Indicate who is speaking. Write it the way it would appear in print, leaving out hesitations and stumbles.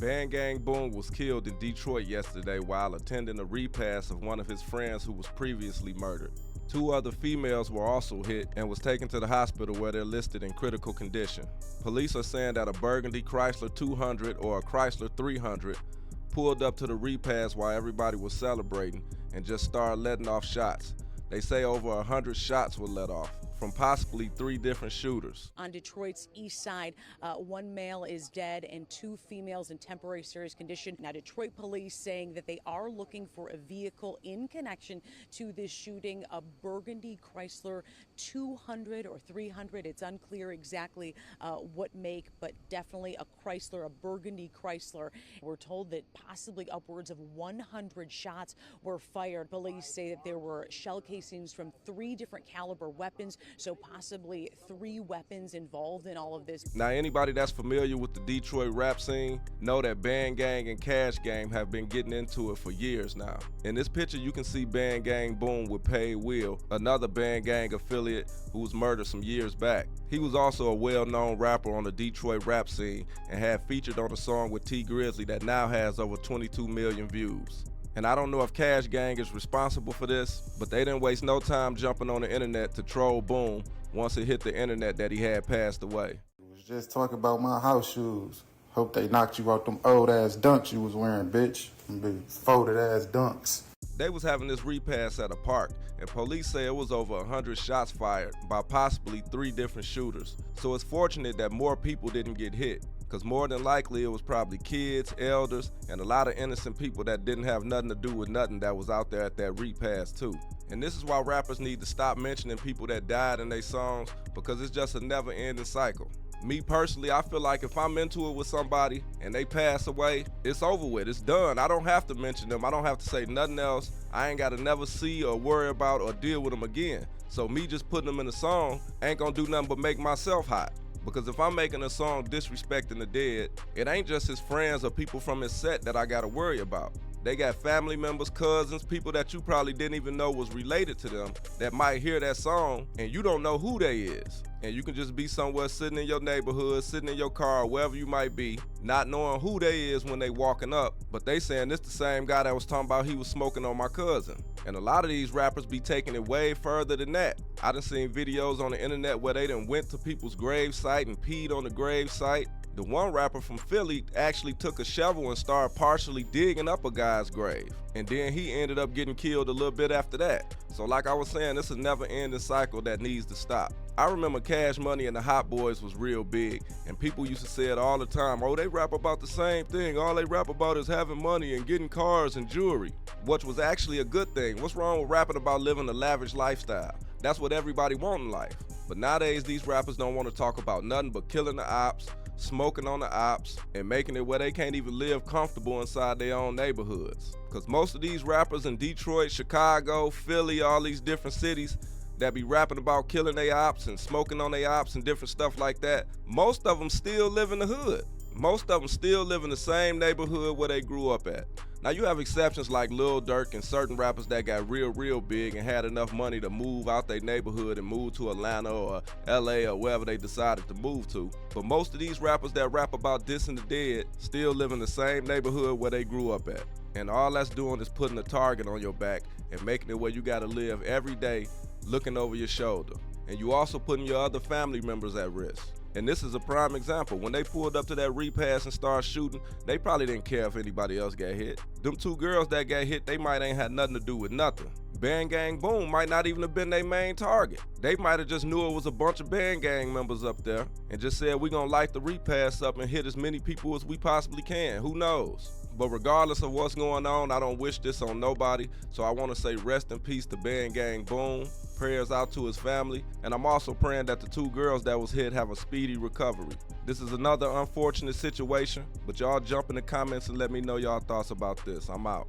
Speaker 1: Bang Gang Boom was killed in Detroit yesterday while attending a repass of one of his friends who was previously murdered. Two other females were also hit and was taken to the hospital where they're listed in critical condition. Police are saying that a burgundy Chrysler 200 or a Chrysler 300 pulled up to the repass while everybody was celebrating and just started letting off shots. They say over 100 shots were let off from possibly 3 different shooters.
Speaker 2: On Detroit's east side, one male is dead and 2 females in temporary serious condition. Now, Detroit police saying that they are looking for a vehicle in connection to this shooting, a burgundy Chrysler 200 or 300. It's unclear exactly what make, but definitely a Chrysler, a burgundy Chrysler. We're told that possibly upwards of 100 shots were fired. Police say that there were shell casings from 3 different caliber weapons. So possibly 3 weapons involved in all of this.
Speaker 1: Now, anybody that's familiar with the Detroit rap scene know that Bang Gang and Cash Gang have been getting into it for years now. In this picture, you can see Bang Gang Boom with Paid Will, another Bang Gang affiliate who was murdered some years back. He was also a well-known rapper on the Detroit rap scene and had featured on a song with T Grizzly that now has over 22 million views. And I don't know if Cash Gang is responsible for this, but they didn't waste no time jumping on the internet to troll Boom once it hit the internet that he had passed away.
Speaker 3: Was just talking about my house shoes. Hope they knocked you out them old ass dunks you was wearing, bitch. Them big folded ass dunks.
Speaker 1: They was having this repass at a park, and police say it was over 100 shots fired by possibly 3 different shooters. So it's fortunate that more people didn't get hit, because more than likely it was probably kids, elders, and a lot of innocent people that didn't have nothing to do with nothing that was out there at that repass too. And this is why rappers need to stop mentioning people that died in their songs, because it's just a never-ending cycle. Me personally, I feel like if I'm into it with somebody and they pass away, it's over with, it's done. I don't have to mention them, I don't have to say nothing else. I ain't gotta never see or worry about or deal with them again. So me just putting them in a song ain't gonna do nothing but make myself hot. Because if I'm making a song disrespecting the dead, it ain't just his friends or people from his set that I gotta worry about. They got family members, cousins, people that you probably didn't even know was related to them that might hear that song and you don't know who they is. And you can just be somewhere sitting in your neighborhood, sitting in your car, wherever you might be, not knowing who they is when they walking up, but they saying this the same guy that was talking about he was smoking on my cousin. And a lot of these rappers be taking it way further than that. I done seen videos on the internet where they done went to people's grave site and peed on the grave site. The one rapper from Philly actually took a shovel and started partially digging up a guy's grave. And then he ended up getting killed a little bit after that. So like I was saying, this is a never-ending cycle that needs to stop. I remember Cash Money and the Hot Boys was real big, and people used to say it all the time, oh, they rap about the same thing. All they rap about is having money and getting cars and jewelry, which was actually a good thing. What's wrong with rapping about living a lavish lifestyle? That's what everybody wants in life. But nowadays, these rappers don't want to talk about nothing but killing the ops, smoking on the ops, and making it where they can't even live comfortable inside their own neighborhoods. Because most of these rappers in Detroit, Chicago, Philly, all these different cities that be rapping about killing their ops and smoking on their ops and different stuff like that, most of them still live in the hood. Most of them still live in the same neighborhood where they grew up at. Now you have exceptions like Lil Durk and certain rappers that got real big and had enough money to move out their neighborhood and move to Atlanta or LA or wherever they decided to move to. But most of these rappers that rap about dissing the dead still live in the same neighborhood where they grew up at. And all that's doing is putting a target on your back and making it where you gotta live every day looking over your shoulder. And you also putting your other family members at risk. And this is a prime example. When they pulled up to that repass and started shooting, they probably didn't care if anybody else got hit. Them 2 girls that got hit, they might ain't had nothing to do with nothing. Bang Gang Boom might not even have been their main target. They might have just knew it was a bunch of Bang Gang members up there and just said, we gonna light the repass up and hit as many people as we possibly can. Who knows? But regardless of what's going on, I don't wish this on nobody. So I want to say rest in peace to Bang Gang Boom. Prayers out to his family. And I'm also praying that the 2 girls that was hit have a speedy recovery. This is another unfortunate situation, but y'all jump in the comments and let me know y'all thoughts about this. I'm out.